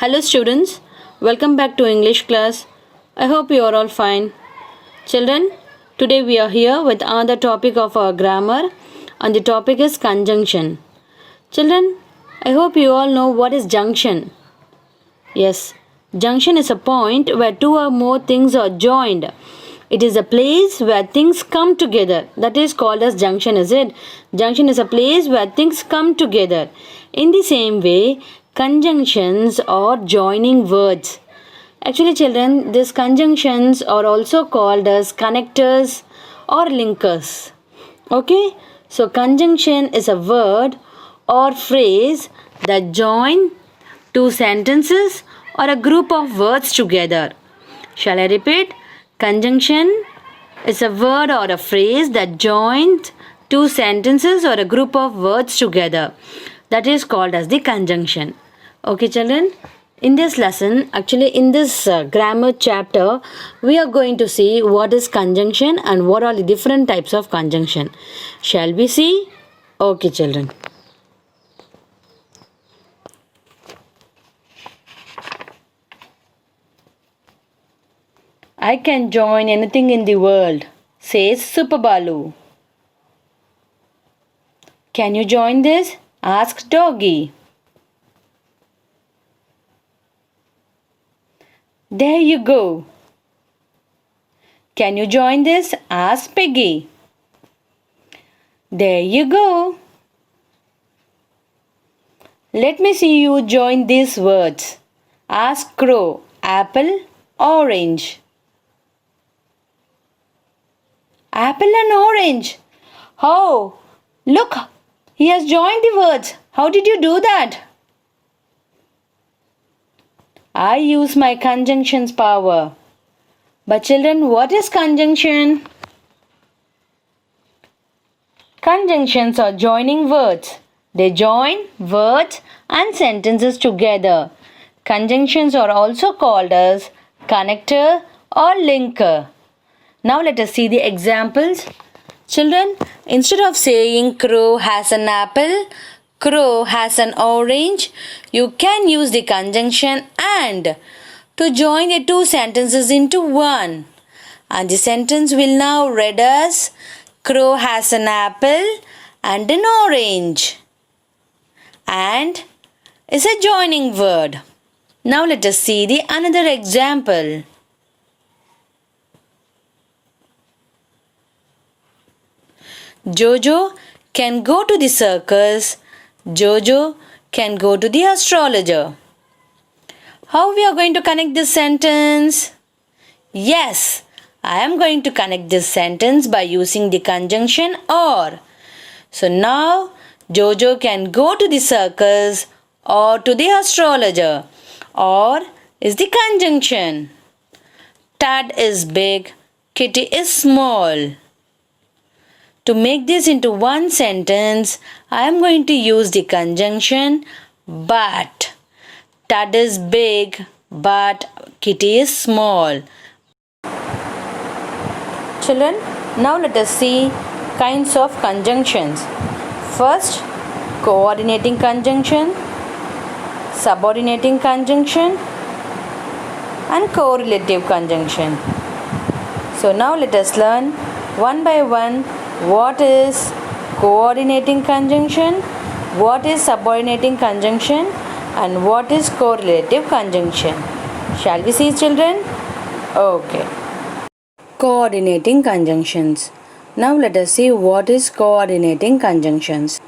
Hello students, welcome back to English class. I hope you are all fine. Children, today we are here with another topic of our grammar and the topic is conjunction. Children, I hope you all know what is junction. Yes, junction is a point where two or more things are joined. It is a place where things come together. That is called as junction, is it? Junction is a place where things come together. In the same way, conjunctions are joining words. Actually, children, these conjunctions are also called as connectors or linkers. Okay? So, conjunction is a word or phrase that join two sentences or a group of words together. Shall I repeat? Conjunction is a word or a phrase that joins two sentences or a group of words together. That is called as the conjunction. Okay, children? In this lesson, actually in this grammar chapter, we are going to see what is conjunction and what are the different types of conjunction. Shall we see? Okay, children. I can join anything in the world, says Super Balu. Can you join this? Asked Doggy. There you go. Can you join this? Asked Piggy. There you go. Let me see you join these words. Asked Crow. Apple, orange. Apple and orange. Oh, look, he has joined the words. How did you do that? I use my conjunctions power. But children, what is conjunction? Conjunctions are joining words. They join words and sentences together. Conjunctions are also called as connector or linker. Now let us see the examples. Children, instead of saying crow has an apple, crow has an orange, you can use the conjunction and to join the two sentences into one. And the sentence will now read as crow has an apple and an orange. And is a joining word. Now let us see the another example. Jojo can go to the circus. Jojo can go to the astrologer. How we are going to connect this sentence? Yes, I am going to connect this sentence by using the conjunction or. So now Jojo can go to the circus or to the astrologer. Or is the conjunction. Tad is big, Kitty is small. To make this into one sentence, I am going to use the conjunction but. Tad is big, but Kitty is small. Children, now let us see kinds of conjunctions. First, coordinating conjunction, subordinating conjunction, and correlative conjunction. So now let us learn one by one what is coordinating conjunction, what is subordinating conjunction, and what is correlative conjunction. Shall we see, children? Okay. Coordinating conjunctions. Now let us see what is coordinating conjunctions.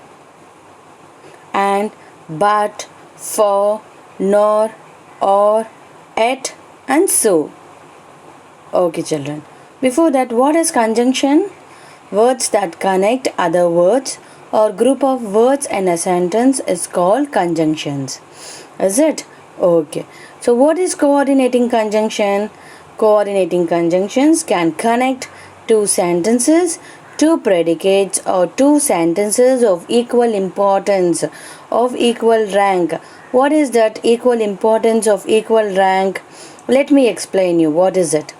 And, but, for, nor, or, at, and so. Okay, children. Before that, what is conjunction? Words that connect other words or group of words in a sentence is called conjunctions. Is it? Okay. So what is coordinating conjunction? Coordinating conjunctions can connect two sentences, two predicates or two sentences of equal importance, of equal rank. What is that equal importance of equal rank? Let me explain you. What is it?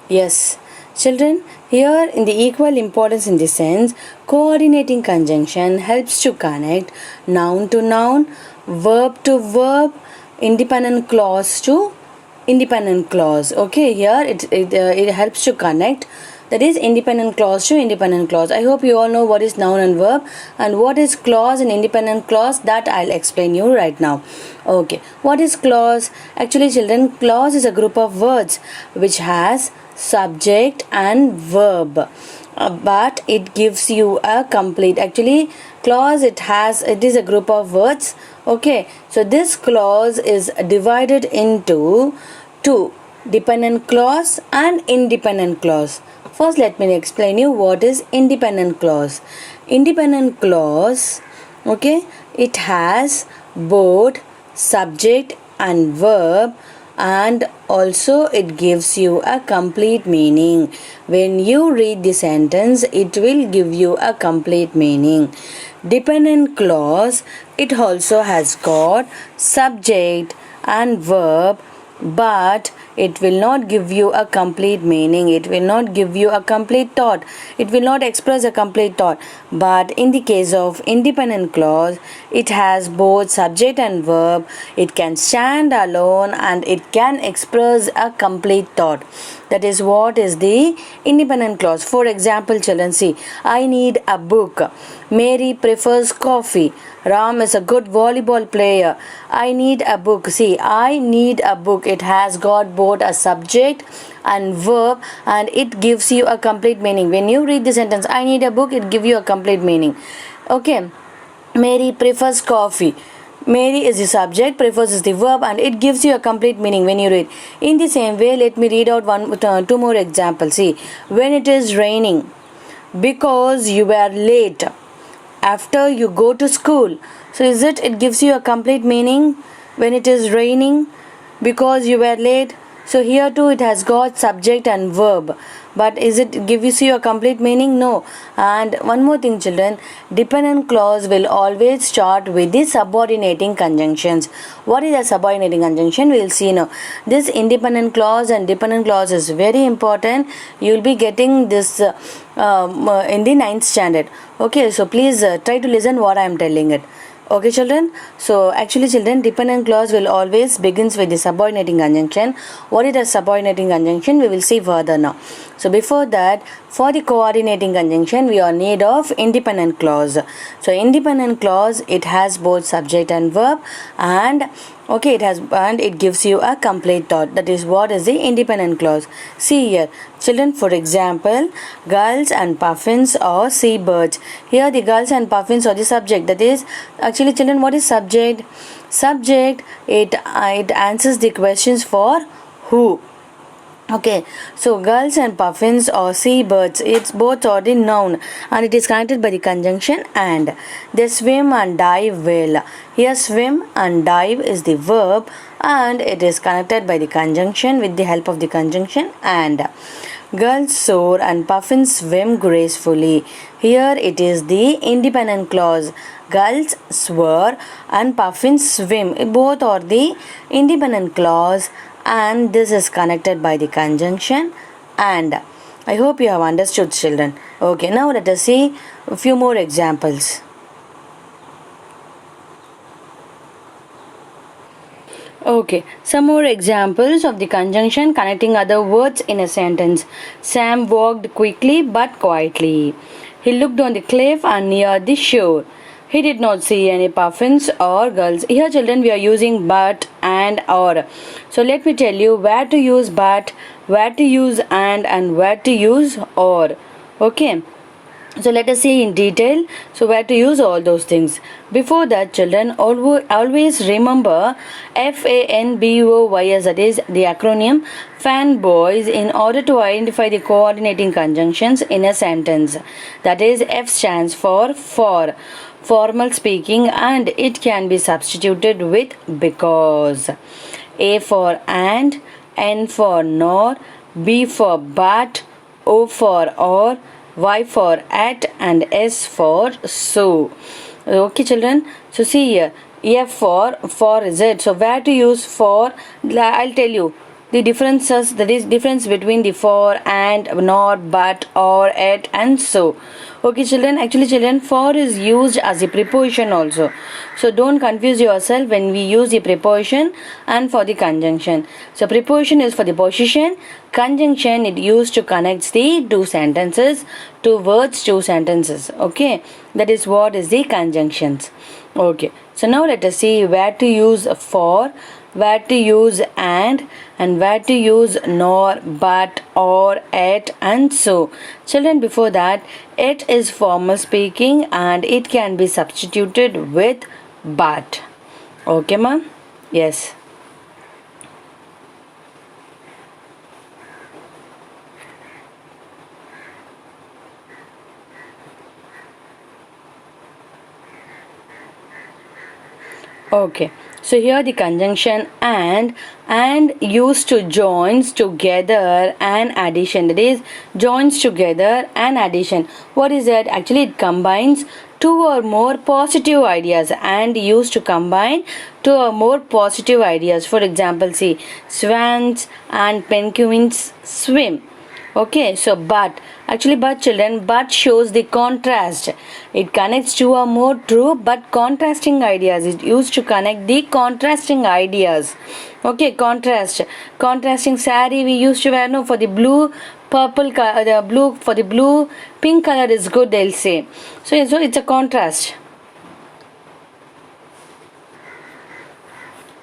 Yes, Children, here in the equal importance in the sense, coordinating conjunction helps to connect noun to noun, verb to verb, independent clause to independent clause. Okay, here it helps to connect, that is independent clause to independent clause. I hope you all know what is noun and verb and what is clause and independent clause, that I'll explain you right now. Okay, what is clause? Actually children, clause is a group of words which has subject and verb, but it gives you a complete, actually clause, it is a group of words. Okay, so this clause is divided into two, dependent clause and independent clause. First let me explain you what is independent clause. Independent clause, okay, it has both subject and verb, and also it gives you a complete meaning. When you read the sentence, it will give you a complete meaning. Dependent clause, it also has got subject and verb, but it will not give you a complete meaning, it will not give you a complete thought, it will not express a complete thought. But in the case of independent clause, it has both subject and verb, it can stand alone and it can express a complete thought. That is what is the independent clause. For example children, see, I need a book, Mary prefers coffee, Ram is a good volleyball player, I need a book. See, I need a book, it has got both a subject and verb, and it gives you a complete meaning. When you read the sentence, I need a book, it gives you a complete meaning. Okay, Mary prefers coffee, Mary is the subject, prefers is the verb, and it gives you a complete meaning when you read. In the same way, let me read out two more examples. See, when it is raining, because you were late, after you go to school. So is it gives you a complete meaning when it is raining, because you were late. So here too it has got subject and verb, but is it gives you a complete meaning? No. And one more thing children, dependent clause will always start with the subordinating conjunctions. What is a subordinating conjunction? We will see now. This independent clause and dependent clause is very important. You will be getting this in the 9th standard. Okay, so please try to listen what I am telling it. Okay children, so actually children, dependent clause will always begins with the subordinating conjunction. What is a subordinating conjunction? We will see further now. So before that, for the coordinating conjunction, we are in need of independent clause. So independent clause, it has both subject and verb, and okay, it gives you a complete thought. That is what is the independent clause. See here children, for example, gulls and puffins are seabirds. Here the gulls and puffins are the subject. That is, actually children, what is subject? Subject, it answers the questions for who. Okay, so gulls and puffins or seabirds, it's both are the noun and it is connected by the conjunction and. They swim and dive well. Here swim and dive is the verb and it is connected by the conjunction with the help of the conjunction and. Gulls soar and puffins swim gracefully. Here it is the independent clause. Gulls soar and puffins swim. Both are the independent clause, and this is connected by the conjunction and. I hope you have understood children. Okay, now let us see a few more examples. Okay, some more examples of the conjunction connecting other words in a sentence. Sam walked quickly but quietly. He looked on the cliff and near the shore. He did not see any puffins or gulls. Here children, we are using but and or. So let me tell you where to use but, where to use and where to use or. Okay, so let us see in detail. So where to use all those things. Before that children, always remember FANBOYS, that is the acronym fanboys, in order to identify the coordinating conjunctions in a sentence. That is, F stands for formal speaking, and it can be substituted with because. A for and, N for nor, B for but, O for or, Y for at, and S for so. Okay children, so see here, F for is it. So where to use for? I'll tell you. the differences, that is difference between the for, and, nor, but, or, at, and so. Okay children, actually children, for is used as a preposition also, so don't confuse yourself when we use the preposition and for the conjunction. So preposition is for the position, conjunction it used to connect the two sentences, two words, two sentences. Okay, that is what is the conjunctions. Okay, so now let us see where to use for, where to use and where to use nor, but, or, at, and so. Children, before that, it is formal speaking and it can be substituted with but. Okay ma? Yes. Okay, so here the conjunction and used to joins together and addition, that is joins together and addition. What is that? Actually it combines two or more positive ideas, and used to combine two or more positive ideas. For example, see, swans and penguins swim. Okay, so but, actually but children, but shows the contrast. It connects two or more true but contrasting ideas. It used to connect the contrasting ideas. Okay, contrasting saree we used to wear, no, for the blue purple color, the blue, for the blue pink color is good, they'll say. So it's a contrast.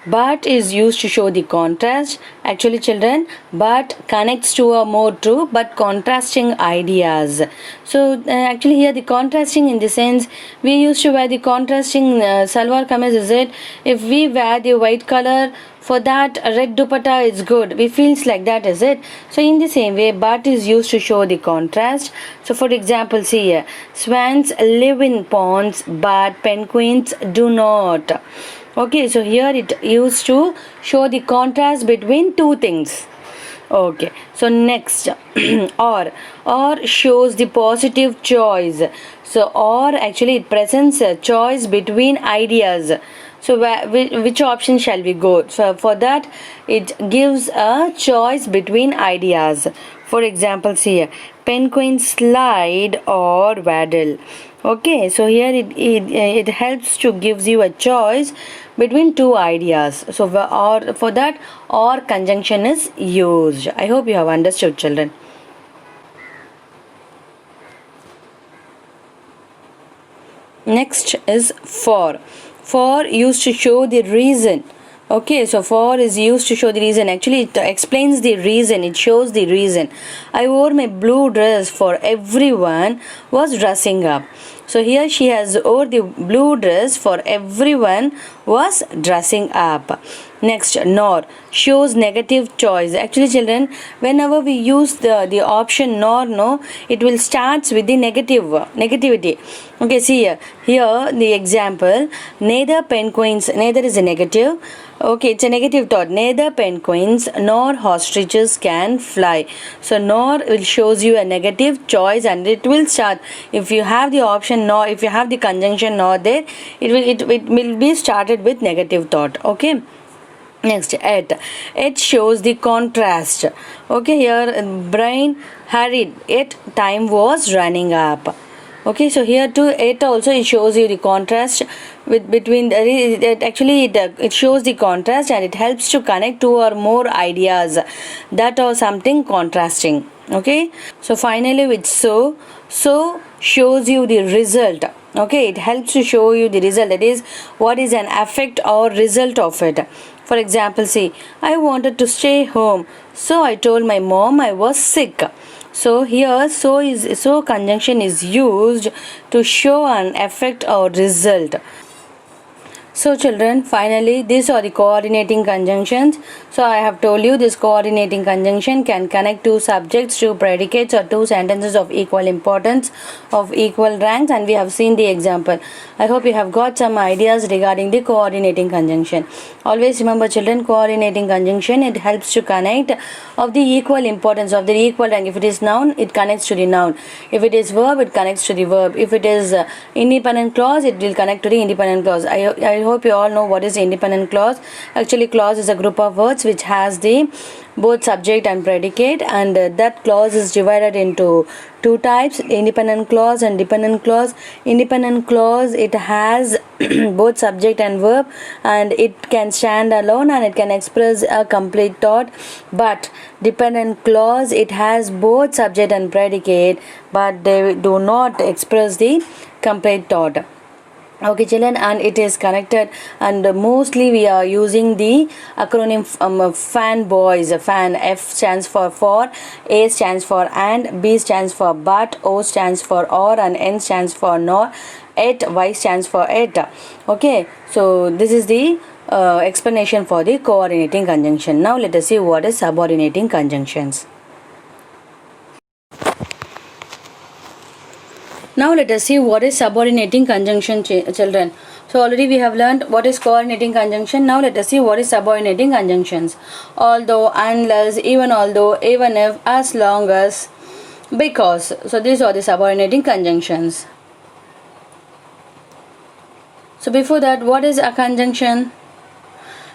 But is used to show the contrast. Actually children, but connects to a more true but contrasting ideas. So actually here the contrasting, in the sense we used to wear the contrasting salwar kameez, is it? If we wear the white color, for that red dupatta is good, we feels like that, is it? So in the same way, but is used to show the contrast. So for example, see here, swans live in ponds but penguins do not. Okay, so here it used to show the contrast between two things. Okay, so next or shows the positive choice. So or actually it presents a choice between ideas. So which option shall we go? So for that it gives a choice between ideas. For example, see here, penguin slide or waddle. Okay, so here it helps to gives you a choice between two ideas. So or for that, or conjunction is used. I hope you have understood children. Next is for. For used to show the reason. Okay, so for is used to show the reason. Actually it explains the reason, it shows the reason. I wore my blue dress for everyone was dressing up. So here she has wore the blue dress for everyone was dressing up. Next, nor shows negative choice. Actually children, whenever we use the option nor, no, it will starts with the negativity. Okay, see here the example, neither penguins, neither is a negative. Okay, it's a negative thought. Neither penguins nor ostriches can fly. So nor will shows you a negative choice, and it will start, if you have the option nor, if you have the conjunction nor there, it will be started with negative thought. Okay. Next, it shows the contrast. Okay, here brain hurried, yet time was running up. Okay, so here too it also it shows you the contrast with between it shows the contrast, and it helps to connect two or more ideas that are something contrasting. Okay, so finally with so shows you the result. Okay, it helps to show you the result, that is what is an effect or result of it. For example, see, I wanted to stay home, so I told my mom I was sick. So here so conjunction is used to show an effect or result. So children, finally these are the coordinating conjunctions. So I have told you this coordinating conjunction can connect two subjects, two predicates, or two sentences of equal importance, of equal ranks, and we have seen the example. I hope you have got some ideas regarding the coordinating conjunction. Always remember children, coordinating conjunction, it helps to connect of the equal importance, of the equal rank. If it is noun, it connects to the noun. If it is verb, it connects to the verb. If it is independent clause, it will connect to the independent clause. I hope you all know what is independent clause. Actually, clause is a group of words which has the both subject and predicate, and that clause is divided into two types: independent clause and dependent clause. Independent clause, it has both subject and verb, and it can stand alone and it can express a complete thought. But dependent clause, it has both subject and predicate, but they do not express the complete thought. Okay children, and it is connected, and mostly we are using the acronym FAN boys. FAN, F stands for, A stands for and, B stands for but, O stands for or, and N stands for nor, et, Y stands for et. Okay, so this is the explanation for the coordinating conjunction. Now let us see what is subordinating conjunctions. Now let us see what is subordinating conjunction, children. So already we have learned what is coordinating conjunction. Now let us see what is subordinating conjunctions. Although, unless, even although, even if, as long as, because. So these are the subordinating conjunctions. So before that, what is a conjunction?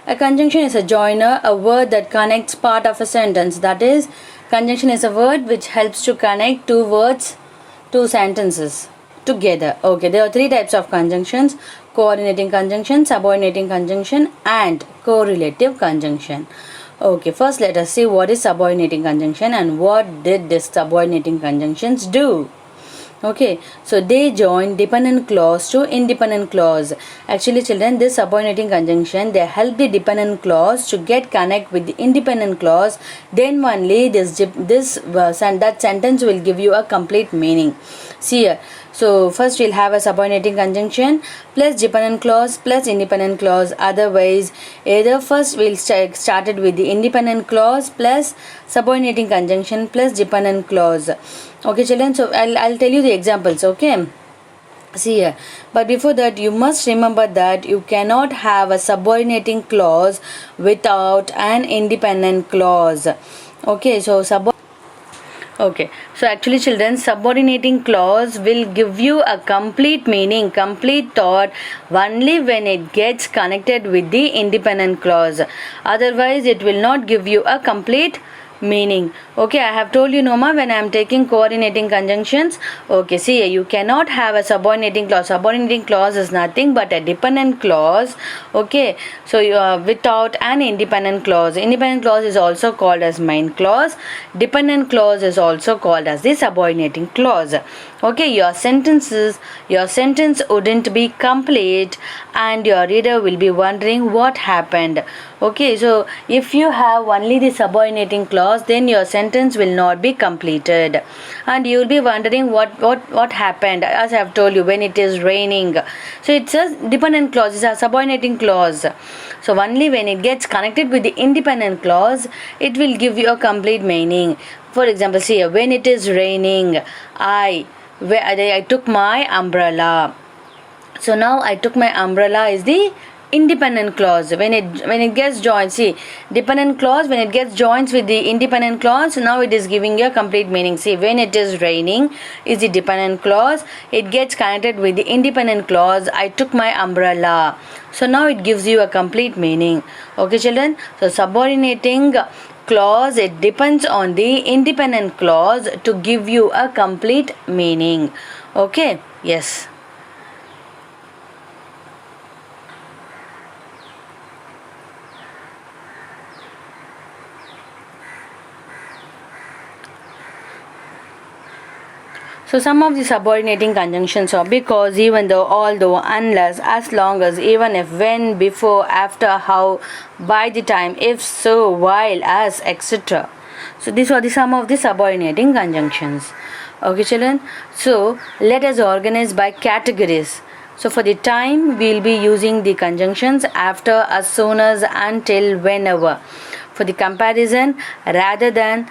A conjunction is a joiner, a word that connects part of a sentence. That is, conjunction is a word which helps to connect two words, two sentences together. Okay, there are three types of conjunctions: coordinating conjunction, subordinating conjunction, and correlative conjunction. Okay, first let us see what is subordinating conjunction and what did these subordinating conjunctions do. Okay, so they join dependent clause to independent clause. Actually children, this subordinating conjunction, they help the dependent clause to get connect with the independent clause. Then only that sentence will give you a complete meaning. See here, so first we'll have a subordinating conjunction plus dependent clause plus independent clause. Otherwise, either first we'll started with the independent clause plus subordinating conjunction plus dependent clause. Okay children, so I'll tell you the examples. Okay, see here, but before that you must remember that you cannot have a subordinating clause without an independent clause. Okay, so okay, so actually children, subordinating clause will give you a complete meaning, complete thought only when it gets connected with the independent clause. Otherwise it will not give you a complete meaning. Okay, I have told you Noma when I am taking coordinating conjunctions. Okay, see, you cannot have a subordinating clause. Subordinating clause is nothing but a dependent clause. Okay, so you are without an independent clause. Independent clause is also called as main clause. Dependent clause is also called as the subordinating clause. Okay, your sentence wouldn't be complete and your reader will be wondering what happened. Okay, so if you have only the subordinating clause, then your sentence will not be completed and you will be wondering what happened. As I have told you, when it is raining, so it's a dependent clause, it's a subordinating clause. So only when it gets connected with the independent clause, it will give you a complete meaning. For example, see, when it is raining, I took my umbrella. So now I took my umbrella is the independent clause. When it gets joined, see, dependent clause, when it gets joined with the independent clause, now it is giving you a complete meaning. See, when it is raining is the dependent clause, it gets connected with the independent clause, I took my umbrella. So now it gives you a complete meaning. Okay children, so subordinating clause, it depends on the independent clause to give you a complete meaning. Okay, yes. So some of the subordinating conjunctions are because, even though, although, unless, as long as, even if, when, before, after, how, by the time, if, so, while, as, etc. So these are the some of the subordinating conjunctions. Okay children, so let us organize by categories. So for the time, we will be using the conjunctions after, as soon as, until, whenever. For the comparison, rather than,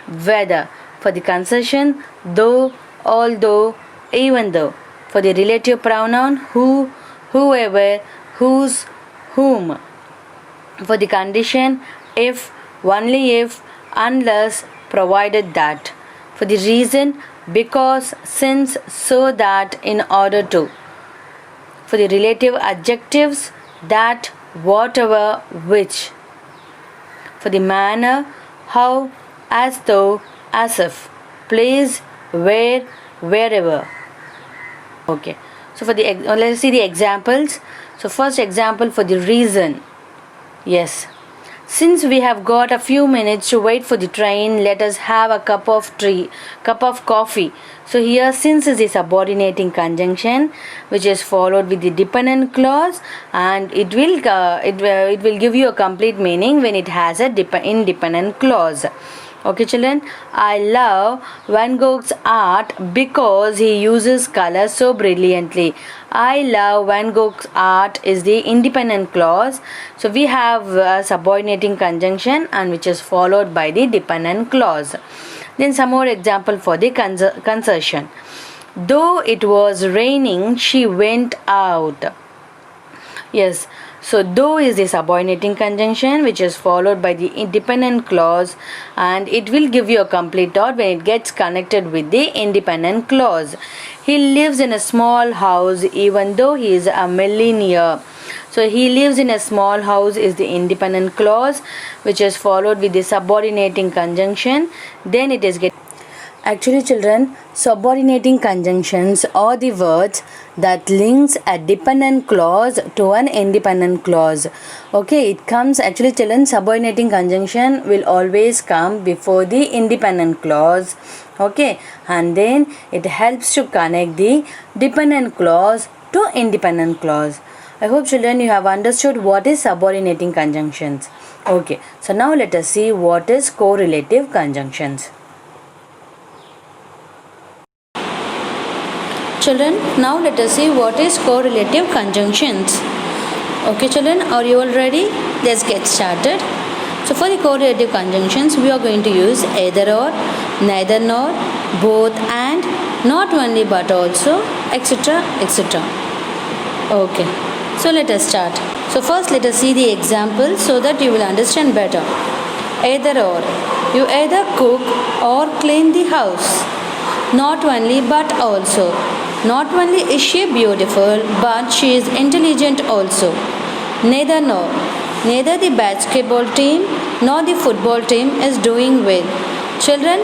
whether. For the concession, though, although, even though. For the relative pronoun, who, whoever, whose, whom. For the condition, if, only if, unless, provided that. For the reason, because, since, so that, in order to. For the relative adjectives, that, whatever, which. For the manner, how, as though, as if. Place, where, wherever. Okay. So for the let's see the examples. So first example for the reason. Yes. Since we have got a few minutes to wait for the train, let us have a cup of coffee. So here since is the subordinating conjunction, which is followed with the dependent clause, and it will give you a complete meaning when it has a independent clause. Okay children, I love Van Gogh's art because he uses color so brilliantly. I love Van Gogh's art is the independent clause. So we have a subordinating conjunction and which is followed by the dependent clause. Then some more example for the concersion. Though it was raining, she went out. Yes. So though is the subordinating conjunction which is followed by the independent clause, and it will give you a complete thought when it gets connected with the independent clause. He lives in a small house even though he is a millionaire. So he lives in a small house is the independent clause which is followed with the subordinating conjunction. Then it is Actually children, subordinating conjunctions are the words that links a dependent clause to an independent clause. Okay, it comes actually children, subordinating conjunction will always come before the independent clause. Okay, and then it helps to connect the dependent clause to independent clause. I hope children you have understood what is subordinating conjunctions. Okay, so now let us see what is correlative conjunctions. Children, now let us see what is correlative conjunctions. Okay children, are you all ready? Let's get started. So for the correlative conjunctions, we are going to use either or, neither nor, both and, not only but also, etc. etc. Okay, so let us start. So first let us see the example so that you will understand better. Either or, you either cook or clean the house. Not only but also. Not only is she beautiful, but she is intelligent also. Neither nor. Neither the basketball team nor the football team is doing well. Children,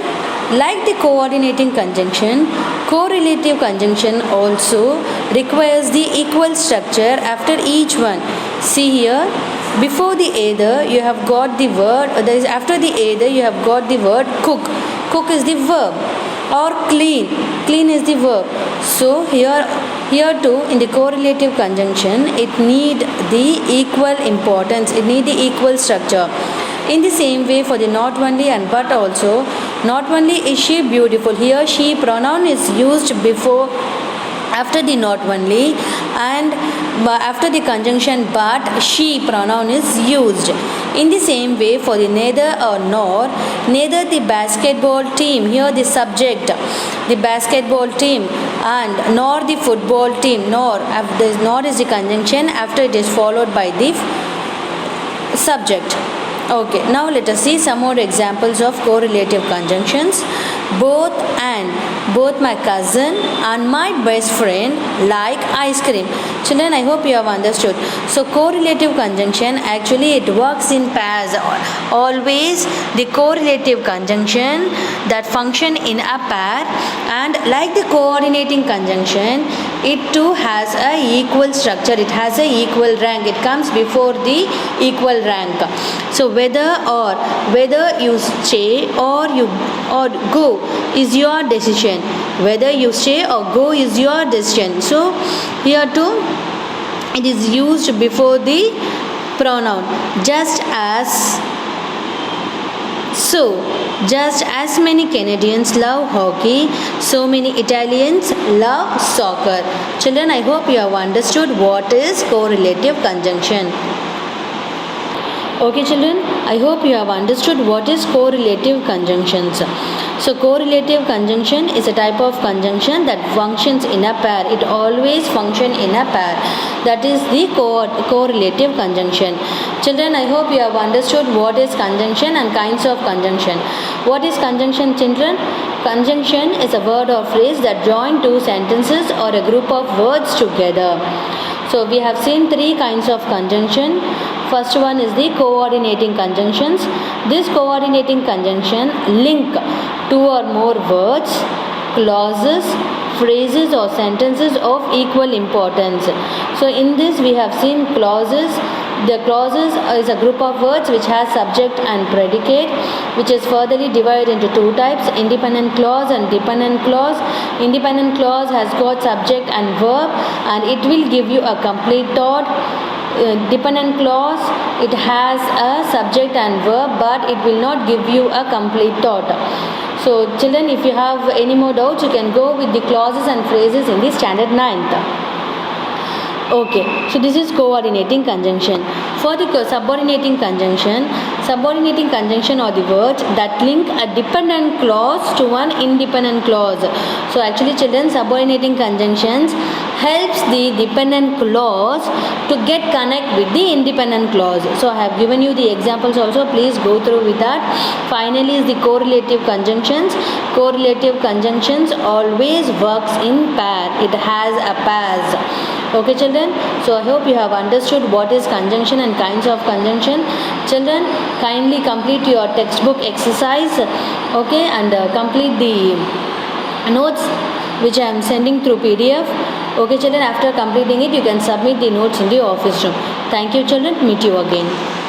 like the coordinating conjunction, correlative conjunction also requires the equal structure after each one. See here, before the either you have got the word, that is after the either you have got the word cook. Cook is the verb. Or clean. Clean is the verb. So here too in the correlative conjunction it need the equal importance. It need the equal structure. In the same way for the not only and but also, not only is she beautiful. Here she pronoun is used before after the not only, and after the conjunction but she pronoun is used. In the same way for the neither or nor, neither the basketball team, here the subject, the basketball team, and nor the football team, nor is the conjunction after it is followed by the subject. Okay, now let us see some more examples of correlative conjunctions. Both and, both my cousin and my best friend like ice cream. Children, I hope you have understood. So correlative conjunction actually it works in pairs. Always the correlative conjunction that function in a pair, and like the coordinating conjunction, it too has a equal structure. It has a equal rank. It comes before the equal rank. So whether you stay or go is your decision. Whether you stay or go is your decision. So here too it is used before the pronoun. Just as many Canadians love hockey, so many Italians love soccer. Children, I hope you have understood what is correlative conjunction. Okay children, I hope you have understood what is correlative conjunctions. So correlative conjunction is a type of conjunction that functions in a pair. It always functions in a pair. That is the correlative conjunction. Children, I hope you have understood what is conjunction and kinds of conjunction. What is conjunction, children? Conjunction is a word or phrase that join two sentences or a group of words together. So we have seen three kinds of conjunction. First one is the coordinating conjunctions. This coordinating conjunction link two or more words, clauses, phrases or sentences of equal importance. So in this we have seen clauses. The clauses is a group of words which has subject and predicate, which is furtherly divided into two types, independent clause and dependent clause. Independent clause has got subject and verb and it will give you a complete thought. Dependent clause, it has a subject and verb but it will not give you a complete thought. So children, if you have any more doubts, you can go with the clauses and phrases in the standard 9th. Okay, so this is coordinating conjunction. For the subordinating conjunction are the words that link a dependent clause to one independent clause. So actually children, subordinating conjunctions helps the dependent clause to get connect with the independent clause. So I have given you the examples also, please go through with that. Finally is the correlative conjunctions. Correlative conjunctions always works in pair. It has a pairs. Okay children, so I hope you have understood what is conjunction and kinds of conjunction. Children, kindly complete your textbook exercise, okay, and complete the notes which I am sending through PDF. Okay children, after completing it you can submit the notes in the office room. Thank you children, meet you again.